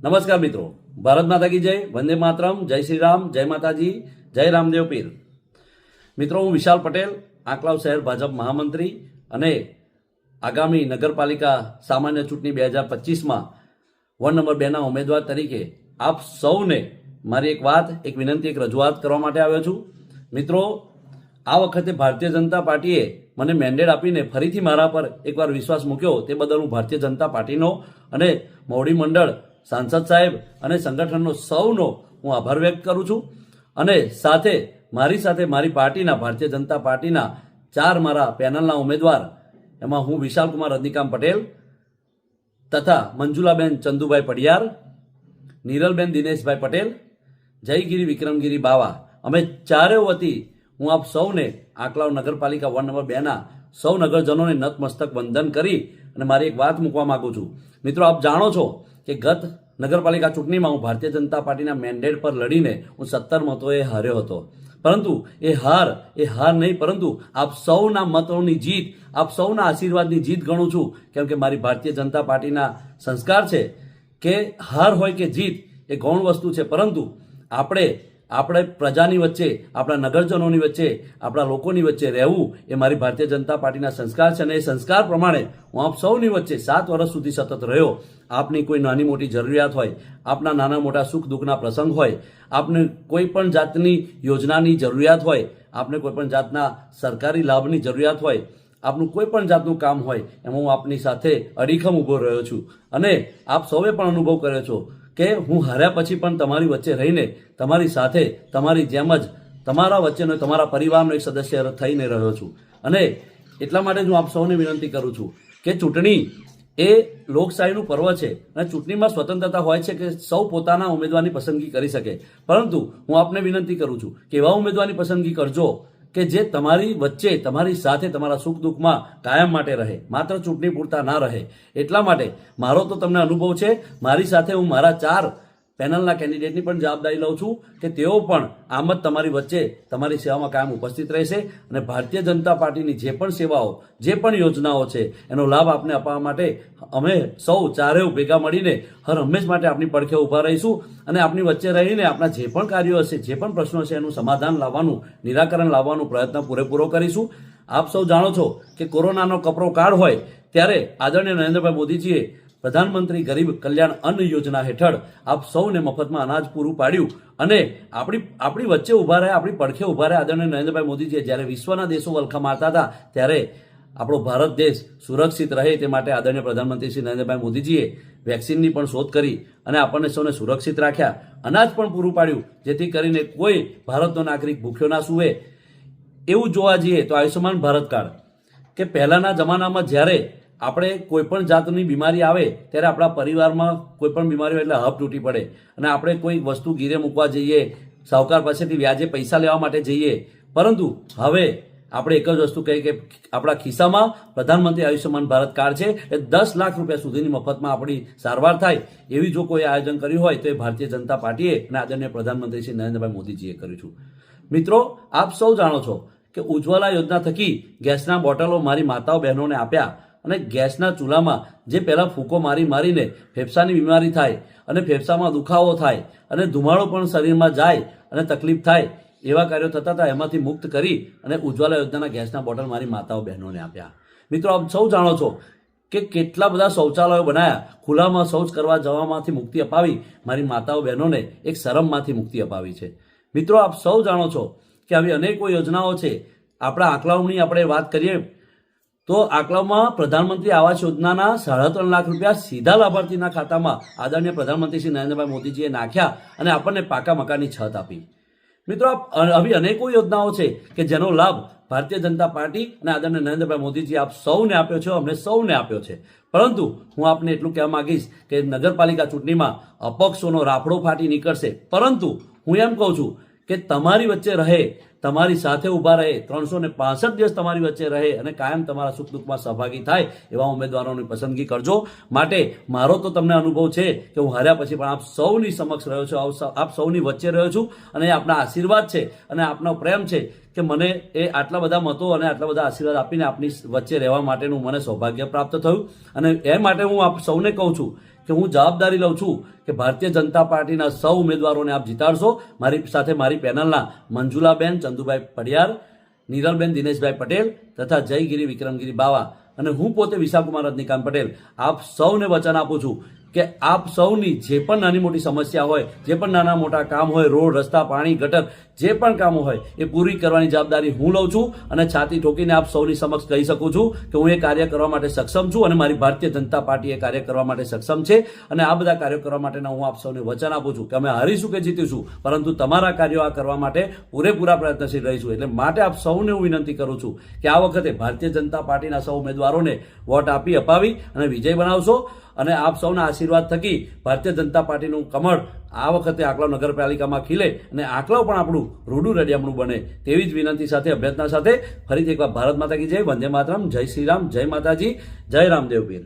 નમસ્કાર મિત્રો, ભારત માતા કી જય, વંદે માતરમ, જય શ્રી રામ, જય માતાજી, જય રામદેવ પીર. મિત્રો, હું વિશાલ પટેલ, આંકલાવ શહેર ભાજપ મહામંત્રી અને આગામી નગરપાલિકા સામાન્ય ચૂંટણી 2025માં વોર્ડ નંબર 2ના ઉમેદવાર તરીકે આપ સૌને મારી એક વાત, એક વિનંતી, એક રજૂઆત કરવા માટે આવ્યો છું. મિત્રો, આ વખતે ભારતીય જનતા પાર્ટીએ મને મેન્ડેટ આપીને ફરીથી મારા પર એકવાર વિશ્વાસ મૂક્યો, તે બદલ હું ભારતીય જનતા પાર્ટીનો અને મોવડી મંડળ, સાંસદ સાહેબ અને સંગઠનનો સૌનો હું આભાર વ્યક્ત કરું છું. અને સાથે મારી પાર્ટીના, ભારતીય જનતા પાર્ટીના 4 મારા પેનલના ઉમેદવાર, એમાં હું વિશાલકુમાર રજનીકાંત પટેલ તથા મંજુલાબેન ચંદુભાઈ પડિયાર, નીરલબેન દિનેશભાઈ પટેલ, જયગીરી વિક્રમગીરી બાવા, અમે ચારેય વતી હું આપ સૌને આંકલાવ નગરપાલિકા વોર્ડ નંબર 2ના સૌ નગરજનોને નતમસ્તક વંદન કરી અને મારી એક વાત મૂકવા માગું છું. મિત્રો, આપ જાણો છો કે ગત નગરપાલિકા ચૂંટણીમાં હું ભારતીય જનતા પાર્ટીના મેન્ડેટ પર લડીને હું 17 મતોએ હાર્યો હતો. પરંતુ એ હાર નહીં, પરંતુ આપ સૌના મતોની જીત, આપ સૌના આશીર્વાદની જીત ગણું છું. કેમ કે મારી ભારતીય જનતા પાર્ટીના સંસ્કાર છે કે હાર હોય કે જીત એ ગૌણ વસ્તુ છે, પરંતુ આપણે પ્રજાની વચ્ચે, આપણા નગરજનોની વચ્ચે, આપણા લોકોની વચ્ચે રહેવું એ મારી ભારતીય જનતા પાર્ટીના સંસ્કાર છે. અને એ સંસ્કાર પ્રમાણે હું આપ સૌની વચ્ચે 7 વર્ષ સુધી સતત રહ્યો. આપની કોઈ નાની મોટી જરૂરિયાત હોય, આપના નાના મોટા સુખ દુઃખના પ્રસંગ હોય, આપને કોઈ પણ જાતની યોજનાની જરૂરિયાત હોય, આપને કોઈ પણ જાતના સરકારી લાભની જરૂરિયાત હોય, આપનું કોઈ પણ જાતનું કામ હોય, એમાં હું આપની સાથે અડીખમ ઊભો રહ્યો છું. અને આપ સૌએ પણ અનુભવ કર્યો છો કે હું હાર્યા પછી પણ તમારી વચ્ચે રહીને, તમારી સાથે, તમારી જેમ જ તમારા વચ્ચેનો, તમારા પરિવારનો એક સદસ્ય થઈને રહ્યો છું. અને એટલા માટે જ હું આપ સૌને વિનંતી કરું છું કે ચૂંટણી એ લોકશાહીનું પર્વ છે અને ચૂંટણીમાં સ્વતંત્રતા હોય છે કે સૌ પોતાના ઉમેદવારની પસંદગી કરી શકે. પરંતુ હું આપને વિનંતી કરું છું કે એવા ઉમેદવારની પસંદગી કરજો કે જે તમારી વચ્ચે, તમારી સાથે, તમારા સુખ દુઃખમાં કાયમ માટે રહે, માત્ર ચૂંટણી પૂરતા ના રહે. એટલા માટે મારો તો તમને અનુભવ છે, મારી સાથે હું મારા 4 પેનલના કેન્ડિડેટની પણ જવાબદારી લઉં છું કે તેઓ પણ આમ જ તમારી વચ્ચે, તમારી સેવામાં કાયમ ઉપસ્થિત રહેશે અને ભારતીય જનતા પાર્ટીની જે પણ સેવાઓ, જે પણ યોજનાઓ છે એનો લાભ આપને અપાવવા માટે અમે સૌ ચારેય ભેગા મળીને હર હંમેશ માટે આપની પડખે ઊભા રહીશું અને આપની વચ્ચે રહીને આપણા જે પણ કાર્યો હશે, જે પણ પ્રશ્નો છે એનું સમાધાન લાવવાનું, નિરાકરણ લાવવાનું પ્રયત્ન પૂરેપૂરો કરીશું. આપ સૌ જાણો છો કે કોરોનાનો કપરો કાળ હોય ત્યારે આદરણીય નરેન્દ્રભાઈ મોદીજીએ પ્રધાનમંત્રી ગરીબ કલ્યાણ અન્ન યોજના હેઠળ આપ સૌને મફતમાં અનાજ પૂરું પાડ્યું અને આપણી વચ્ચે ઊભા રહ્યા, આપણી પડખે ઊભા રહ્યા. આદરણીય નરેન્દ્રભાઈ મોદીજીએ જ્યારે વિશ્વના દેશો વલખા મારતા હતા ત્યારે આપણો ભારત દેશ સુરક્ષિત રહે તે માટે આદરણીય પ્રધાનમંત્રી શ્રી નરેન્દ્રભાઈ મોદીજીએ વેક્સિનની પણ શોધ કરી અને આપણને સૌને સુરક્ષિત રાખ્યા. અનાજ પણ પૂરું પાડ્યું જેથી કરીને કોઈ ભારતનો નાગરિક ભૂખ્યો ના સૂવે. એવું જોવા જઈએ તો આયુષ્યમાન ભારત કાર્ડ, કે પહેલાંના જમાનામાં જ્યારે આપણે કોઈ પણ જાતની બીમારી આવે ત્યારે આપણા પરિવારમાં કોઈ પણ બીમારી હોય એટલે હબ તૂટી પડે અને આપણે કોઈ વસ્તુ ગીરે મૂકવા જઈએ, સાહુકાર પાસેથી વ્યાજે પૈસા લેવા માટે જઈએ. પરંતુ હવે આપણે એક જ વસ્તુ કહીએ કે આપણા ખિસ્સામાં પ્રધાનમંત્રી આયુષ્યમાન ભારત કાર્ડ છે, એ 10 લાખ રૂપિયા સુધીની મફતમાં આપણી સારવાર થાય એવી જો કોઈ આયોજન કર્યું હોય તો એ ભારતીય જનતા પાર્ટીએ અને આદરણીય પ્રધાનમંત્રી શ્રી નરેન્દ્રભાઈ મોદીજીએ કર્યું છે. મિત્રો, આપ સૌ જાણો છો કે ઉજ્જવલા યોજના થકી ગેસના બોટલો મારી માતાઓ બહેનોને આપ્યા અને ગેસના ચૂલામાં જે પહેલાં ફૂંકો મારીને ફેફસાની બીમારી થાય અને ફેફસામાં દુખાવો થાય અને ધુમાડો પણ શરીરમાં જાય અને તકલીફ થાય, એવા કાર્યો થતા હતા, એમાંથી મુક્ત કરી અને ઉજ્જવલા યોજનાના ગેસના બોટલ મારી માતાઓ બહેનોને આપ્યા. મિત્રો, આપ સૌ જાણો છો કે કેટલા બધા શૌચાલયો બનાવ્યા, ખુલ્લામાં શૌચ કરવા જવામાંથી મુક્તિ અપાવી, મારી માતાઓ બહેનોને એક શરમમાંથી મુક્તિ અપાવી છે. મિત્રો, આપ સૌ જાણો છો કે આવી અનેકો યોજનાઓ છે. આપણા આંકલાઓની આપણે વાત કરીએ તો આંકલાવમાં પ્રધાનમંત્રી આવાસ યોજનાના 3.5 લાખ રૂપિયા સીધા લાભાર્થીના ખાતામાં આદરણીય પ્રધાનમંત્રી શ્રી નરેન્દ્રભાઈ મોદીજીએ નાખ્યા અને આપણને પાકા મકાનની છત આપી. મિત્રો, આવી અનેકો યોજનાઓ છે કે જેનો લાભ ભારતીય જનતા પાર્ટી અને આદરણીય નરેન્દ્રભાઈ મોદીજી આપ સૌને આપ્યો છે, અમને સૌને આપ્યો છે. પરંતુ હું આપને એટલું કહેવા માંગીશ કે નગરપાલિકા ચૂંટણીમાં અપક્ષોનો રાફડો ફાટી નીકળશે, પરંતુ હું એમ કહું છું કે તમારી વચ્ચે રહે, તમારી સાથે ઊભા રહે, 365 દિવસ તમારી વચ્ચે રહે અને કાયમ તમારા સુખ દુઃખમાં સહભાગી થાય એવા ઉમેદવારોની પસંદગી કરજો. માટે મારો તો તમને અનુભવ છે કે હું હાર્યા પછી પણ આપ સૌની સમક્ષ રહ્યો છું, આપ સૌની વચ્ચે રહ્યો છું અને આપના આશીર્વાદ છે અને આપનો પ્રેમ છે કે મને એ આટલા બધા મતો અને આટલા બધા આશીર્વાદ આપીને આપની વચ્ચે રહેવા માટેનું મને સૌભાગ્ય પ્રાપ્ત થયું. અને એ માટે હું આપ સૌને કહું છું કે હું જવાબદારી લઉં છું કે ભારતીય જનતા પાર્ટીના સૌ ઉમેદવારોને આપ જીતાડશો. મારી સાથે મારી પેનલના મંજુલાબેન ચંદુભાઈ પડિયાર, નીરલબેન દિનેશભાઈ પટેલ તથા જયગીરી વિક્રમગીરી બાવા અને હું પોતે વિશાખકુમાર રજનીકાંત પટેલ આપ સૌને વચન આપું છું કે આપ સૌની જે પણ નાની મોટી સમસ્યા હોય, જે પણ નાના મોટા કામ હોય, રોડ, રસ્તા, પાણી, ગટર, જે પણ કામો હોય એ પૂરી કરવાની જવાબદારી હું લઉં છું. અને છાતી ઠોકીને આપ સૌની સમક્ષ કહી શકું છું કે હું એ કાર્ય કરવા માટે સક્ષમ છું અને મારી ભારતીય જનતા પાર્ટી એ કાર્ય કરવા માટે સક્ષમ છે. અને આ બધા કાર્યો કરવા માટેના હું આપ સૌને વચન આપું છું કે અમે હારીશું કે જીતીશું, પરંતુ તમારા કાર્યો આ કરવા માટે પૂરેપૂરા પ્રયત્નશીલ રહીશું. એટલે માટે આપ સૌને હું વિનંતી કરું છું કે આ વખતે ભારતીય જનતા પાર્ટીના સૌ ઉમેદવારોને વોટ આપી અપાવી અને વિજય બનાવશો. અને આપ સૌના આશીર્વાદ થકી ભારતીય જનતા પાર્ટીનું કમળ આ વખતે આંકલાવ નગરપાલિકામાં ખીલે અને આંકલાવ પણ આપણું રૂડું રડિયામણું બને તેવી જ વિનંતી સાથે, અભ્યર્થના સાથે ફરીથી એકવાર ભારત માતા કી જય, વંદે માતરમ, જય શ્રી રામ, જય માતાજી, જય રામદેવ પીર.